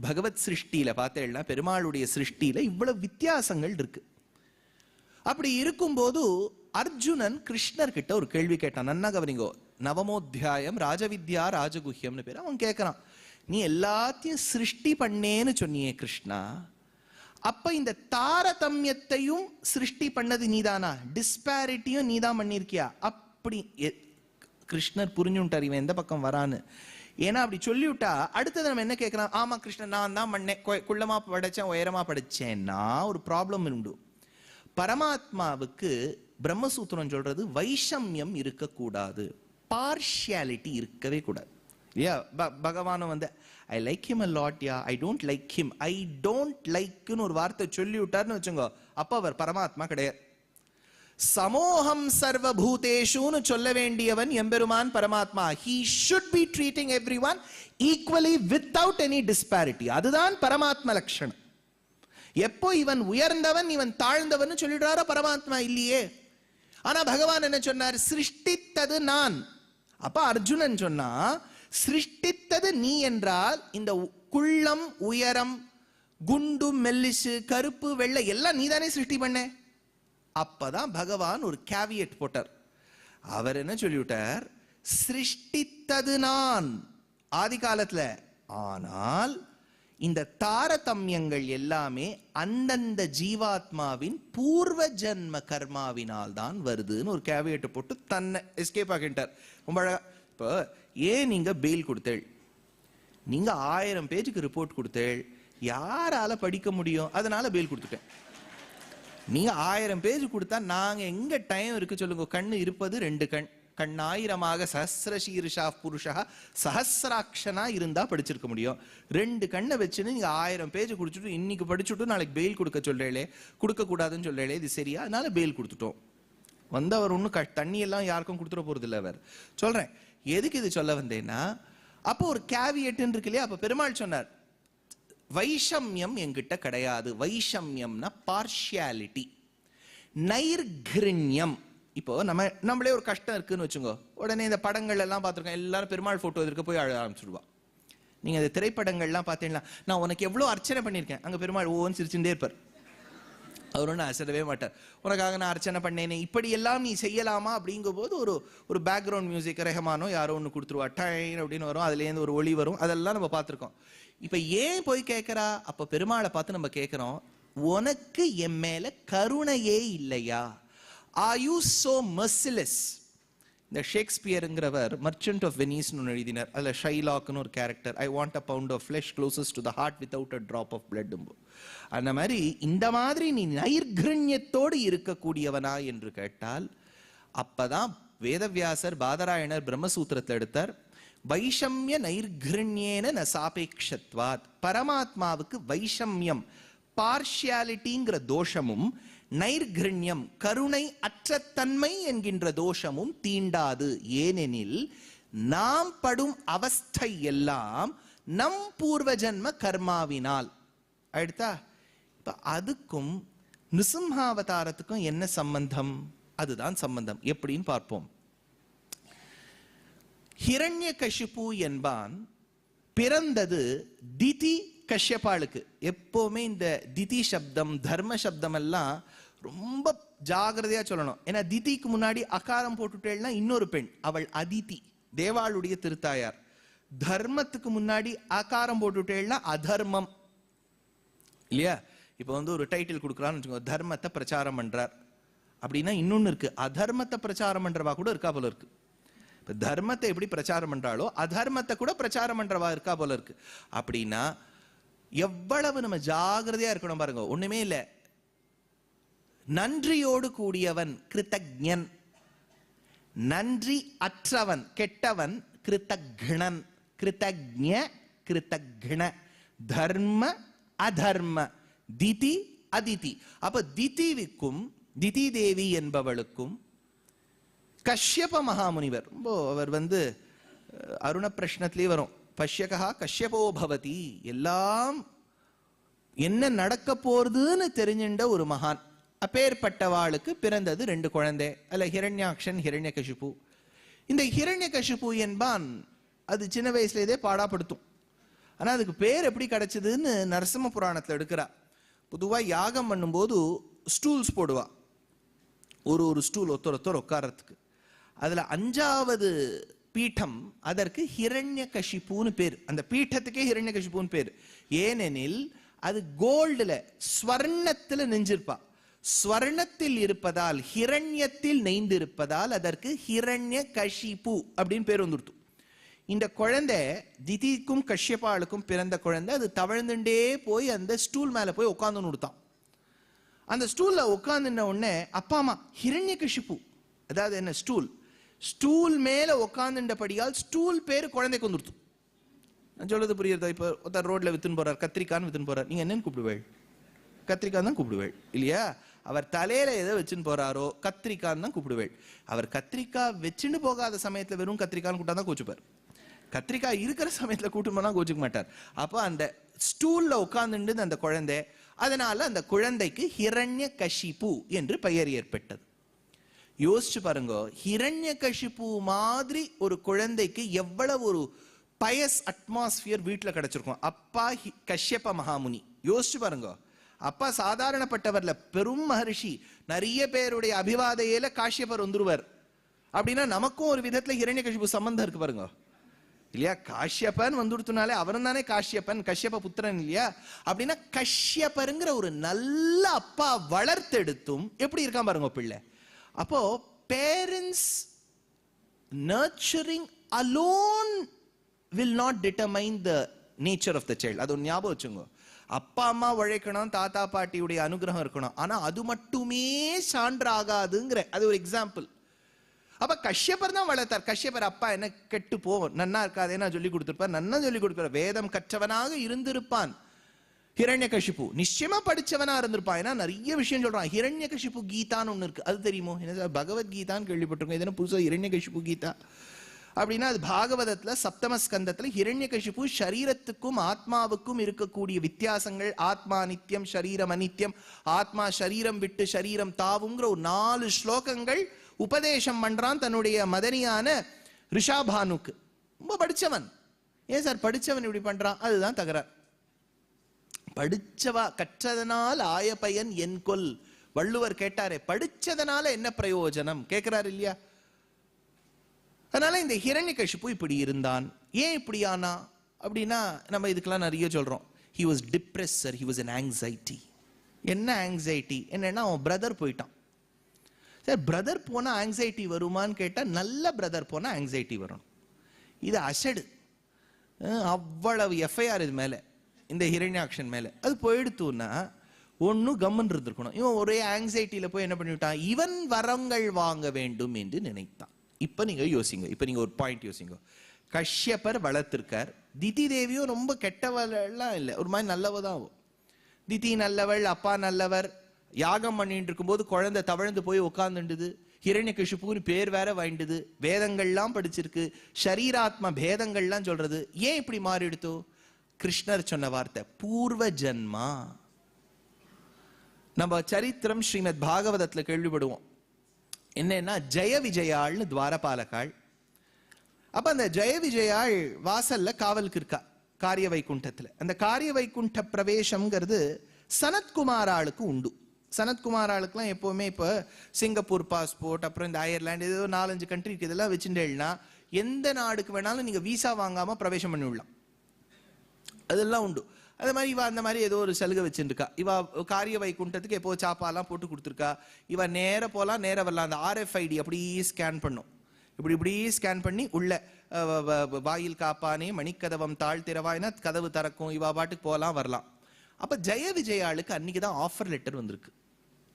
பகவத் சிருஷ்டியில பார்த்தேன்னா பெருமாளுடைய சிருஷ்டியில இவ்வளவு வித்தியாசங்கள் இருக்கு. அப்படி இருக்கும்போது அர்ஜுனன் கிருஷ்ணர் கிட்ட ஒரு கேள்வி கேட்டான். நன்னா கவனிங்கோ. நவமோத்தியாயம் ராஜவித்யா ராஜகுஹ்யம்னு பேர். அவன் கேட்கறான், நீ எல்லாத்தையும் சிருஷ்டி பண்ணேன்னு சொன்னியே கிருஷ்ணா, அப்ப இந்த தாரதமியத்தையும் சிருஷ்டி பண்ணது நீதானா? டிஸ்பாரிட்டியும் நீதான் பண்ணிருக்கியா? அப்படி கிருஷ்ணர் புரிஞ்சுட்டார் இவன் எந்த பக்கம் வரான்னு. ஏன்னா அப்படி சொல்லிவிட்டா அடுத்தது நம்ம என்ன கேட்கலாம், ஆமா கிருஷ்ணன் நான் தான் பண்ணேன், குள்ளமா படைச்சேன் உயரமா படைச்சேன்னா ஒரு ப்ராப்ளம் உண்டு. பரமாத்மாவுக்கு பிரம்மசூத்திரம் சொல்றது வைஷமியம் இருக்கக்கூடாது, பார்ஷியாலிட்டி இருக்கவே கூடாது. இல்லையா? பகவானும் வந்து I like him a lot, yeah I don't like him, I don't லைக்னு ஒரு வார்த்தை சொல்லி விட்டார்னு வச்சுங்க, அப்ப அவர் பரமாத்மா கிடையாது. சமோகம் சர்வபூதேஷுன்னு சொல்ல வேண்டியவன் எம்பெருமான் பரமாத்மா. he should be treating everyone equally without any disparity. அதுதான் பரமாத்மா லட்சணம். எப்போ இவன் உயர்ந்தவன் இவன் தாழ்ந்தவன் சொல்லிடுறாரோ பரமாத்மா இல்லையே. ஆனா பகவான் என்ன சொன்னார்? சிருஷ்டித்தது நான். அப்ப அர்ஜுனன் சொன்னா, சிருஷ்டித்தது நீ என்றால் இந்த குள்ளம் உயரம் குண்டு மெல்லிசு கருப்பு வெள்ளை எல்லாம் நீதானே சிருஷ்டி பண்ண. அப்பதான் பகவான் ஒரு கேவியட் போட்டார். அவர் என்ன சொல்லிவிட்டார்? சிருஷ்டித்தது நான் ஆதி காலத்துல, ஆனால் இந்த தாரதமியங்கள் எல்லாமே அந்தந்த ஜீவாத்மாவின் பூர்வ ஜன்ம கர்மாவினால் தான் வருதுன்னு ஒரு கேவியட் போட்டு தன்னை எஸ்கேப் ஆகிட்டார். ரொம்ப அழகா. இப்போ ஏன் நீங்க பெயில் கொடுத்தேள்? நீங்க 1000 பேஜுக்கு ரிப்போர்ட் கொடுத்தேள், யாரால படிக்க முடியும்? அதனால பெயில் கொடுத்துட்டேன். நீங்க 1000 பேஜ் கொடுத்தா நாங்க எங்க டைம் இருக்கு சொல்லுங்க? கண்ணு இருப்பது 2 கண், கண்ணாயிரமாக சஹஸ்ரசீர்ஷா புருஷா சஹஸ்ராட்சனா இருந்தா படிச்சிருக்க முடியும். 2 கண்ணை வச்சுன்னு நீங்க 1000 பேஜ் குடிச்சுட்டு இன்னைக்கு படிச்சுட்டு நாளைக்கு பெயில் கொடுக்க சொல்றேளே, கொடுக்க கூடாதுன்னு சொல்றேளே, இது சரியா? அதனால பெயில் கொடுத்துட்டோம். வந்து அவர் ஒன்னும் தண்ணி எல்லாம் யாருக்கும் கொடுத்துட போறது இல்லை. அவர் சொல்றேன் எதுக்கு இது சொல்ல வந்தேன்னா, அப்போ ஒரு கேவியட் இருக்கு இல்லையா? அப்ப பெருமாள் சொன்னார், வைஷமியம் என்கிட்ட கிடையாது. வைஷமியம்னா பார்ஷியாலிட்டி. நைர்கிருண்யம். இப்போ நம்மளே ஒரு கஷ்டம் இருக்குன்னு வச்சுங்க, உடனே இந்த படங்கள் எல்லாம் பார்த்துருக்கோம், எல்லாரும் பெருமாள் போட்டோ எதிர்க்க போய் அழ ஆரம்பிச்சுடுவா. நீங்க இந்த திரைப்படங்கள்லாம் பார்த்தீங்கன்னா, நான் உனக்கு எவ்வளவு அர்ச்சனை பண்ணியிருக்கேன், அங்க பெருமாள் ஓன்னு சிரிச்சுட்டே இருப்பார். அவர் ஒன்றும் அசடவே மாட்டார். உனக்காக நான் அர்ச்சனை பண்ணேனே, இப்படி எல்லாம் நீ செய்யலாமா அப்படிங்கும் போது ஒரு பேக்ரவுண்ட் மியூசிக் ரெஹமானோ யாரோ ஒன்று கொடுத்துருவா, டைன் அப்படின்னு வரும், அதுலேருந்து ஒரு ஒளி வரும், அதெல்லாம் நம்ம பார்த்துருக்கோம். இப்ப ஏன் போய் கேட்கிறா? அப்ப பெருமாளை பார்த்து நம்ம கேட்கிறோம், உனக்கு என் மேல கருணையே இல்லையா? Are you so merciless? இந்த ஷேக்ஸ்பியருங்கிறவர் மர்ச்சன்ட் ஆஃப் வெனிஸ்னு எழுதினார். அதில் ஷைலாக்னு ஒரு character, I want a pound of flesh closest to the heart without a drop of blood. அந்த மாதிரி இந்த மாதிரி நீ நைர்கிருண்யத்தோடு இருக்கக்கூடியவனா என்று கேட்டால், அப்பதான் வேதவியாசர் பாதராயணர் பிரம்மசூத்திரத்தை எடுத்தார். வைஷமிய நைர்கிருண்யேன ந சாபேக்ஷத்வாத். பரமாத்மாவுக்கு வைஷமியம் பார்ஷியாலிட்டிங்கிற தோஷமும் நைர்கிருண்யம் கருணை அற்றத்தன்மை என்கின்ற தோஷமும் தீண்டாது. ஏனெனில் நாம் படும் அவஸ்தை எல்லாம் நம் பூர்வ ஜன்ம கர்மாவினால். அடுத்தா இப்ப அதுக்கும் நிருசிம்ஹாவதாரத்துக்கும் என்ன சம்பந்தம்? அதுதான் சம்பந்தம். எப்படின்னு பார்ப்போம். ஹிரண்யகசிபு என்பான் பிறந்தது திதி கஷ்யபாளுக்கு. எப்பவுமே இந்த திதி சப்தம் தர்ம சப்தம் எல்லாம் ரொம்ப ஜாகிரதையா சொல்லணும். ஏன்னா திதிக்கு முன்னாடி அகாரம் போட்டுட்டேன்னா இன்னொரு பெண், அவள் அதிதி, தேவாளுடைய திருத்தாயார். தர்மத்துக்கு முன்னாடி அகாரம் போட்டுட்டேன்னா அதர்மம் இல்லையா? இப்ப வந்து ஒரு டைட்டில் கொடுக்குறான்னு வச்சுக்கோங்க, தர்மத்தை பிரச்சாரம் பண்றார் அப்படின்னா இன்னொன்னு இருக்கு, அதர்மத்தை பிரச்சாரம் பண்றவா கூட இருக்கா போல இருக்கு. இப்ப தர்மத்தை எப்படி பிரச்சாரம் பண்றாளோ அதர்மத்தை கூட பிரச்சாரம் பண்றவா இருக்கா போல இருக்கு. அப்படின்னா எவ்வளவு நம்ம ஜாகிரதையா இருக்கணும் பாருங்க. ஒண்ணுமே இல்ல, நன்றியோடு கூடியவன் கிருத்தக்ஞன், நன்றி அற்றவன் கெட்டவன் கிருத்தக்ணன். கிருத்தக்ஞ கிருத்தக்ண, தர்ம அதர்ம, திதி அதிதி. அப்ப திதிவிக்கும் திதி தேவி என்பவளுக்கும் கஷ்யப மகாமுனிவர், அவர் வந்து அருண பிரஷ்னத்திலே வரும், பஷ்யகா கஷ்யபோ பவதி, எல்லாம் என்ன நடக்க போறதுன்னு தெரிஞ்சின்ற ஒரு மகான். அப்பேற்பட்டவாளுக்கு பிறந்தது 2 குழந்தை. அல்ல ஹிரண்யாக்ஷன் ஹிரண்யகசிபு. இந்த ஹிரண்யகசிபு என்பான் அது சின்ன வயசுலேயே பாடாப்படுத்தும். ஆனா அதுக்கு பேர் எப்படி கிடைச்சதுன்னு நரசிம்ம புராணத்துல எடுக்கிறா. பொதுவா யாகம் பண்ணும்போது ஸ்டூல்ஸ் போடுவா, ஒரு ஸ்டூல் ஒருத்தர் உட்கார்றதுக்கு. அதுல 5வது பீடம் அதற்கு ஹிரண்யகசிபுன்னு பேர். அந்த பீட்டத்துக்கே ஹிரண்யகசிபுன்னு பேர். ஏனெனில் அது கோல்டுல ஸ்வர்ணத்துல நெஞ்சிருப்பா. ஸ்வர்ணத்தில் இருப்பதால், ஹிரண்யத்தில் நெய்ந்திருப்பதால் அதற்கு ஹிரண்யகசிபு அப்படின்னு பேர் வந்துடுத்து. இந்த குழந்தை திதிக்கும் கஷ்யபாளுக்கும் பிறந்த குழந்தை. அது தவழ்ந்துட்டே போய் அந்த ஸ்டூல் மேல போய் உட்கார்ந்து கொடுத்தான். அந்த ஸ்டூல்ல உட்கார்ந்துன உடனே அப்பா அம்மா ஹிரண்யகசிபு, அதாவது என்ன, ஸ்டூல் மேல உட்கார்ந்துட்டபடியால் ஸ்டூல் பேரு குழந்தைக்கு வந்துடுத்து. நான் சொல்றது புரியுறதா? இப்ப ஒருத்தர் ரோட்ல வித்துன்னு போறார், கத்திரிக்கான்னு வித்துன்னு போறார், நீங்க என்னன்னு கூப்பிடுவேள்? கத்திரிக்காய் தான் கூப்பிடுவேள் இல்லையா? அவர் தலையில எதை வச்சுன்னு போறாரோ கத்திரிக்கான்னு தான் கூப்பிடுவேள். அவர் கத்திரிக்காய் வச்சுன்னு போகாத சமயத்துல வெறும் கத்திரிக்கான்னு கூட்டா தான் கோச்சுப்பார். கத்திரிக்காய் இருக்கிற சமயத்துல கூட்டு போனா கோச்சுக்க மாட்டார். அப்ப அந்த ஸ்டூல்ல உட்கார்ந்துட்டு அந்த குழந்தை, அதனால அந்த குழந்தைக்கு ஹிரண்யகசிபு என்று பெயர் ஏற்பட்டது. யோசிச்சு பாருங்க, ஹிரண்யகசிபு மாதிரி ஒரு குழந்தைக்கு எவ்வளவு ஒரு பயஸ் அட்மாஸ்பியர் வீட்டுல கிடைச்சிருக்கும். அப்பா கஷ்யப மகாமுனி, யோசிச்சு பாருங்க. அப்பா சாதாரணப்பட்டவர்ல, பெரும் மகர்ஷி, நிறைய பேருடைய அபிவாதையில காஷ்யபர் வந்துருவர். அப்படின்னா நமக்கும் ஒரு விதத்துல ஹிரண்யகசிபு சம்பந்தம் இருக்கு பாருங்க இல்லையா? காஷ்யப்பன் வந்துடுத்துனாலே அவரும் தானே காஷ்யப்பன், கஷ்யப புத்திரன் இல்லையா? அப்படின்னா கஷ்யபருங்கிற ஒரு நல்ல அப்பா வளர்த்தெடுத்தும் எப்படி இருக்கான் பாருங்க பிள்ளை. அப்போ parents nurturing alone will not determine the nature of the child. அது ஞாபகம் வச்சுங்க. அப்பா அம்மா உழைக்கணும், தாத்தா பாட்டியுடைய அனுகிரகம் இருக்கணும், ஆனா அது மட்டுமே சான்றாகாதுங்கிற அது ஒரு எக்ஸாம்பிள். அப்ப கஷ்யபர் தான் வளர்த்தார். கஷ்யபர் அப்பா என்ன கெட்டு போவோம், நன்னா இருக்காதேன்னா சொல்லி கொடுத்திருப்பார், நன்னா சொல்லி கொடுப்பார். வேதம் கற்றவனாக இருந்திருப்பான் ஹிரண்யகசிபு. நிச்சயமா படிச்சவனா இருந்திருப்பான். ஏன்னா நிறைய விஷயம் சொல்றான். ஹிரண்யகசிபு கீதான்னு ஒண்ணு இருக்கு, அது தெரியுமோ? என்ன பகவத்கீதான்னு கேள்விப்பட்டிருக்கோம், இது என்ன புதுசா ஹிரண்யகசிபு கீதா அப்படின்னா? அது பாகவதத்துல சப்தம ஸ்கந்தத்துல ஹிரண்யகசிபு சரீரத்துக்கும் ஆத்மாவுக்கும் இருக்கக்கூடிய வித்தியாசங்கள், ஆத்மா நித்தியம் சரீரம் அநித்தியம், ஆத்மா சரீரம் விட்டு சரீரம் தாவுங்கிற ஒரு 4 ஸ்லோகங்கள் உபதேசம் பண்றான் தன்னுடைய மதனியான ரிஷாபானுக்கு. ரொம்ப படிச்சவன். ஏன் சார் படிச்சவன் இப்படி பண்றான்? அதுதான் தகராறு. படிச்சவா கற்றதனால் ஆய பயன் என் கொல், வள்ளுவர் கேட்டாரே, படிச்சதனால என்ன பிரயோஜனம் கேட்கிறார் இல்லையா? அதனால இந்த ஹிரண்யகசிபு இப்படி இருந்தான். ஏன் இப்படி ஆனா அப்படின்னா நம்ம இதுக்கெல்லாம் நிறைய சொல்றோம். he was depressed sir, he was an anxiety. என்ன ஆங்ஸைட்டி? என்னன்னா அவன் பிரதர் போயிட்டான். சார் பிரதர் போனா ஆங்ஸைட்டி வருமான்னு கேட்டா, நல்ல பிரதர் போனா ஆங்ஸைட்டி வரணும். இது அசடு. அவ்வளவு எஃப்ஐஆர் இது மேல, இந்த ஹிரண்யாக்ஷன் மேல. அது போயிடுத்துன்னா ஒன்னும் கம்மன் இருந்திருக்கணும். இவன் ஒரே ஆங்ஸைட்டியில போய் என்ன பண்ணிவிட்டான், இவன் வரங்கள் வாங்க வேண்டும் என்று நினைத்தான். இப்ப நீங்க யோசிங்க, இப்ப நீங்க ஒரு பாயிண்ட் யோசிங்க. கஷ்யபர் வளர்த்திருக்கார். திதி தேவியும் ரொம்ப கெட்டவள்லாம் இல்லை, ஒரு மாதிரி நல்லவதான். திதி நல்லவள், அப்பா நல்லவர். யாகம் பண்ணிட்டு இருக்கும்போது குழந்தை தவழ்ந்து போய் உட்கார்ந்துடுது. ஹிரண்யகசிபுன்னு பேர் வேற வாங்கிடுது. வேதங்கள்லாம் படிச்சிருக்கு, ஷரீராத்ம பேதங்கள்லாம் சொல்றது. ஏன் இப்படி மாறிடுத்தோ? கிருஷ்ணர் சொன்ன வார்த்தை பூர்வ ஜன்மா. நம்ம சரித்திரம் ஸ்ரீமத் பாகவதத்துல கேள்விப்படுவோம். என்னன்னா ஜெய விஜயாள்னு துவாரபாலகாள். அப்ப அந்த ஜெய விஜயாள் வாசல்ல காவலுக்கு இருக்கா காரிய வைகுண்டத்துல. அந்த காரிய வைகுண்ட பிரவேசம்ங்கிறது சனத்குமாராளுக்கு உண்டு. சனத்குமாராளுக்குலாம் எப்பவுமே இப்போ சிங்கப்பூர் பாஸ்போர்ட், அப்புறம் இந்த அயர்லாந்து, ஏதோ 4-5 கண்ட்ரிக்கு இதெல்லாம் வச்சுட்டேன்னா எந்த நாடுக்கு வேணாலும் நீங்க விசா வாங்காம பிரவேசம் பண்ணி விடலாம், அதெல்லாம் உண்டு. அது மாதிரி இவ அந்த மாதிரி ஏதோ ஒரு சலுகை வச்சுருக்கா. இவ காரிய வைகுண்டத்துக்கு எப்போ சாப்பாலாம் போட்டு கொடுத்துருக்கா. இவ நேர போலாம், நேர வரலாம். அந்த RFID அப்படி ஸ்கேன் பண்ணும், இப்படி ஸ்கேன் பண்ணி உள்ள வாயில் காப்பானே மணிக்கதவம் தாழ் திறவாய்னா கதவு திறக்கும். இவ பாட்டுக்கு போகலாம் வரலாம். அப்ப ஜெய விஜயாளுக்கு அன்னைக்கு தான் ஆஃபர் லெட்டர் வந்திருக்கு.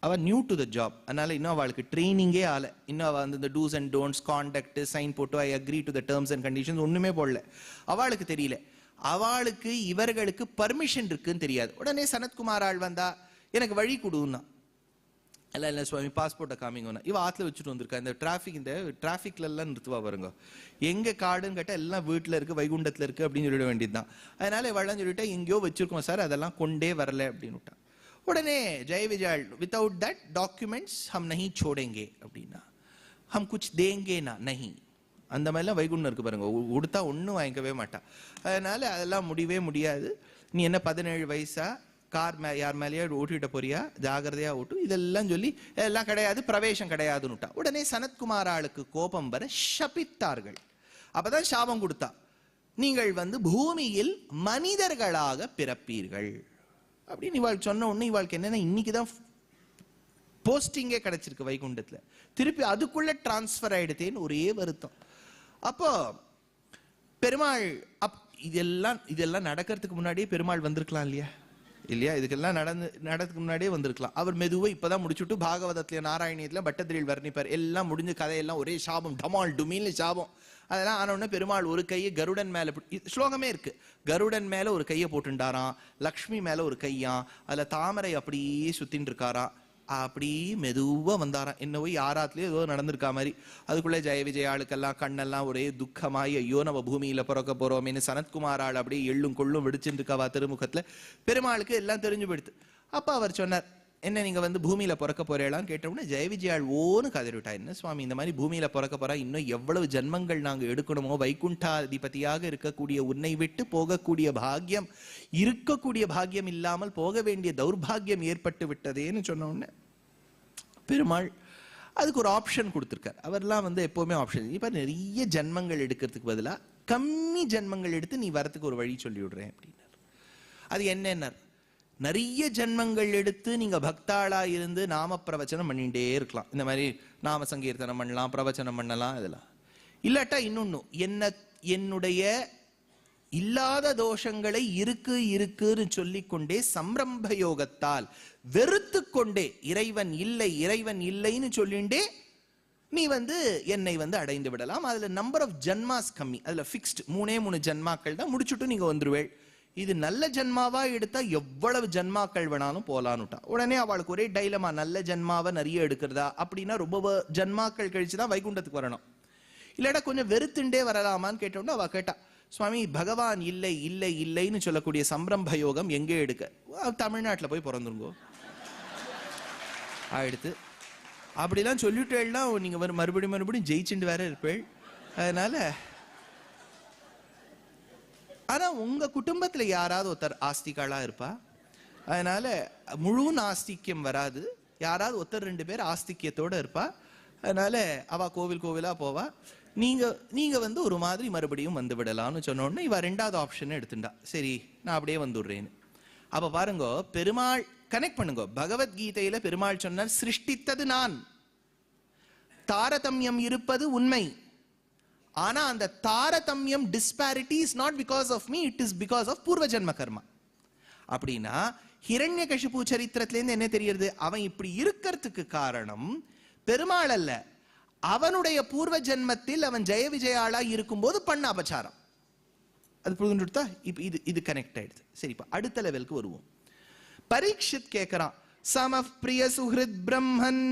அவ நியூ டு த ஜாப், அதனால இன்னும் அவளுக்கு ட்ரைனிங்கே ஆகல. இன்னும் அவ வந்து இந்த dos and don'ts, contact, sign போட்டு I agree to the terms and conditions ஒண்ணுமே போடல. அவளுக்கு தெரியல. அவளுக்கு இவர்களுக்கு பர்மிஷன் இருக்குன்னு தெரியாது. உடனே சனத்குமார் ஆள் வந்தா எனக்கு வழி கொடுன்னா, இல்ல சுவாமி பாஸ்போர்ட்டை காமிங்கன்னா. இவ ஆத்துல வச்சுட்டு வந்திருக்கா. இந்த டிராஃபிக்ல எல்லாம் நிறுத்துவா பாருங்க. எங்க காடுன்னு கேட்டா எல்லாம் வீட்டுல இருக்கு, வைகுண்டத்துல இருக்கு அப்படின்னு சொல்லிட வேண்டியதுதான். அதனால இவெல்லாம் சொல்லிட்டா எங்கேயோ வச்சிருக்கோம் சார், அதெல்லாம் கொண்டே வரல அப்படின்னு விட்டா. உடனே ஜெய விஜயாள் வித்தவுட் தட் டாக்குமெண்ட்ஸ் ஹம் நஹி छोड़ेंगे அப்படின்னா, ஹம் குச் தேங்கே நா நஹி. அந்த மாதிரிலாம் வைகுண்டம் இருக்கு பாருங்க. உடுத்தா ஒன்றும் வாங்கிக்கவே மாட்டான். அதனால அதெல்லாம் முடியவே முடியாது. நீ என்ன 17 வயசா, கார் யார் மேலேயே ஓட்டிட்டு போறியா, ஜாகிரதையா ஓட்டு, இதெல்லாம் சொல்லி எல்லாம் கிடையாது, பிரவேசம் கிடையாதுன்னுட்டா. உடனே சனத்குமாராளுக்கு கோபம் வர சபித்தார்கள். அப்பதான் சாபம் கொடுத்தா, நீங்கள் பூமியில் மனிதர்களாக பிறப்பீர்கள் அப்படின்னு இவாள் சொன்ன உடனே இவாளுக்கு என்னன்னா, இன்னைக்குதான் போஸ்டிங்கே கிடைச்சிருக்கு வைகுண்டத்துல, திருப்பி அதுக்குள்ள டிரான்ஸ்பர் ஆயிடுத்தேன்னு ஒரே வருத்தம். அப்போ பெருமாள் இதெல்லாம் நடக்கிறதுக்கு முன்னாடியே பெருமாள் வந்திருக்கலாம் இல்லையா? இதுக்கெல்லாம் நடக்கிறதுக்கு முன்னாடியே வந்திருக்கலாம். அவர் மெதுவை இப்பதான் முடிச்சுட்டு பாகவதத்துல நாராயணியத்துல பட்டத்திரியில் வர்ணிப்பார். எல்லாம் முடிஞ்ச கதையெல்லாம் ஒரே சாபம், டமால் டுமீல்னு சாபம். அதெல்லாம் ஆனவுடனே பெருமாள் ஒரு கையை கருடன் மேல, ஸ்லோகமே இருக்கு, கருடன் மேல ஒரு கையை போட்டுண்டாராம், லக்ஷ்மி மேல ஒரு கையாம், அதுல தாமரை அப்படியே சுத்தின்னு இருக்காராம். அப்படி மெதுவா வந்தாராம். என்னவோ யாராத்துலயும் ஏதோ நடந்திருக்கா மாதிரி. அதுக்குள்ள ஜெய விஜயாளுக்கெல்லாம் கண்ணெல்லாம் ஒரே துக்கமாயி, ஐயோ நம்ம பூமியில பிறக்க போறோமேனு சனத்குமாராள் அப்படியே எள்ளும் கொள்ளும் வெடிச்சுட்டு இருக்கவா திருமுகத்துல. பெருமாளுக்கு எல்லாம் தெரிஞ்சு போயிடுது. அப்ப அவர் சொன்னார், என்ன நீங்க பூமியில பிறக்க போறேளான்னு கேட்டோம்னா ஜெய விஜயாள் ஓன்னு கதறிவிட்டா. என்ன சுவாமி, இந்த மாதிரி பூமியில பிறக்க போறா, இன்னும் எவ்வளவு ஜன்மங்கள் நாங்க எடுக்கணுமோ, வைகுண்டாதிபதியாக இருக்கக்கூடிய உன்னை விட்டு போகக்கூடிய பாக்கியம், இருக்கக்கூடிய பாக்கியம் இல்லாமல் போக வேண்டிய தௌர்பாகியம் ஏற்பட்டு விட்டதேன்னு சொன்ன உடனே பெருமாள் அதுக்கு ஒரு ஆப்ஷன் கொடுத்திருக்கார். அவர்லாம் எப்பவுமே ஆப்ஷன், இப்ப நிறைய ஜன்மங்கள் எடுக்கிறதுக்கு பதிலா கம்மி ஜன்மங்கள் எடுத்து நீ வரத்துக்கு ஒரு வழி சொல்லி விடுறேன் அப்படின்னார். அது என்னன்னா, நிறைய ஜன்மங்கள் எடுத்து நீங்க பக்தாளா இருந்து நாம பிரவச்சனம் பண்ணிட்டே இருக்கலாம். இந்த மாதிரி நாம சங்கீர்த்தனம் பண்ணலாம், பிரவச்சனம் பண்ணலாம். இதெல்லாம் இல்லாட்டா இன்னொன்னு, என்னுடைய இல்லாத தோஷங்களை இருக்குன்னு சொல்லிக்கொண்டே சம்ரம்ப யோகத்தால் வெறுத்து கொண்டே இறைவன் இல்லைன்னு சொல்லிண்டே நீ என்னை அடைந்து விடலாம். அதுல நம்பர் ஆஃப் ஜன்மாஸ் கம்மி, அதுல பிக்ஸ்ட் 3 ஜன்மாக்கள் தான், முடிச்சுட்டு நீங்க வந்துருவேள். இது நல்ல ஜன்மாவா எடுத்தா எவ்வளவு ஜன்மாக்கள் வேணாலும் போலான்னுட்டா. உடனே அவளுக்கு ஒரே டைலமா, நல்ல ஜன்மாவை நிறைய எடுக்கிறதா அப்படின்னா ரொம்ப ஜன்மாக்கள் கழிச்சுதான் வைகுண்டத்துக்கு வரணும், இல்லாட்டா கொஞ்சம் வெறுத்துண்டே வரலாமான்னு கேட்டோம்னா அவ கேட்டா, சுவாமி பகவான் இல்லைன்னு சொல்லக்கூடிய சம்பிரம்ப யோகம் எங்கே எடுக்க, தமிழ்நாட்டில் போய் பிறந்துருங்கோ ஆயிடுத்து. அப்படிலாம் சொல்லிட்டேன்னா நீங்க மறுபடியும் ஜெயிச்சுட்டு வேற இருப்பேள். அதனால ஆனா உங்க குடும்பத்துல யாராவது ஒருத்தர் ஆஸ்திகாலா இருப்பா. அதனால முழு ஆஸ்திக்கியம் வராது, யாராவது ஒருத்தர் 2 பேர் ஆஸ்திக்கியத்தோட இருப்பா. அதனால அவ கோவிலா போவா. நீங்க ஒரு மாதிரி மறுபடியும் வந்து விடலாம்னு சொன்ன உடனே இவ 2வது ஆப்ஷன் எடுத்துட்டா. சரி நான் அப்படியே வந்துடுறேன்னு. அப்ப பாருங்க, பெருமாள் கனெக்ட் பண்ணுங்க. பகவத்கீதையில பெருமாள் சொன்னார், சிருஷ்டித்தது நான், தாரதமியம் இருப்பது உண்மை. ஆனா அந்த தாரதமியம் disparity is not because of me, it is because of பூர்வ ஜென்ம கர்மா. அப்படின்னா ஹிரண்யகசிபு சரித்திரத்துல இருந்து என்ன தெரியுது, அவன் இப்படி இருக்கிறதுக்கு காரணம் பெருமாள் அல்ல, அவனுடைய பூர்வ ஜென்மத்தில் அவன் ஜெய விஜயாளா இருக்கும்போது பண்ண அபச்சாரம். அது புரிஞ்சுட்டா? இப்ப இது கனெக்ட் ஆயிடுது. சரி, இப்ப அடுத்த லெவலுக்கு வருவோம். பரீட்சித் கேட்கிறான், சம பிரிய சுஹிருத் பிரம்மன்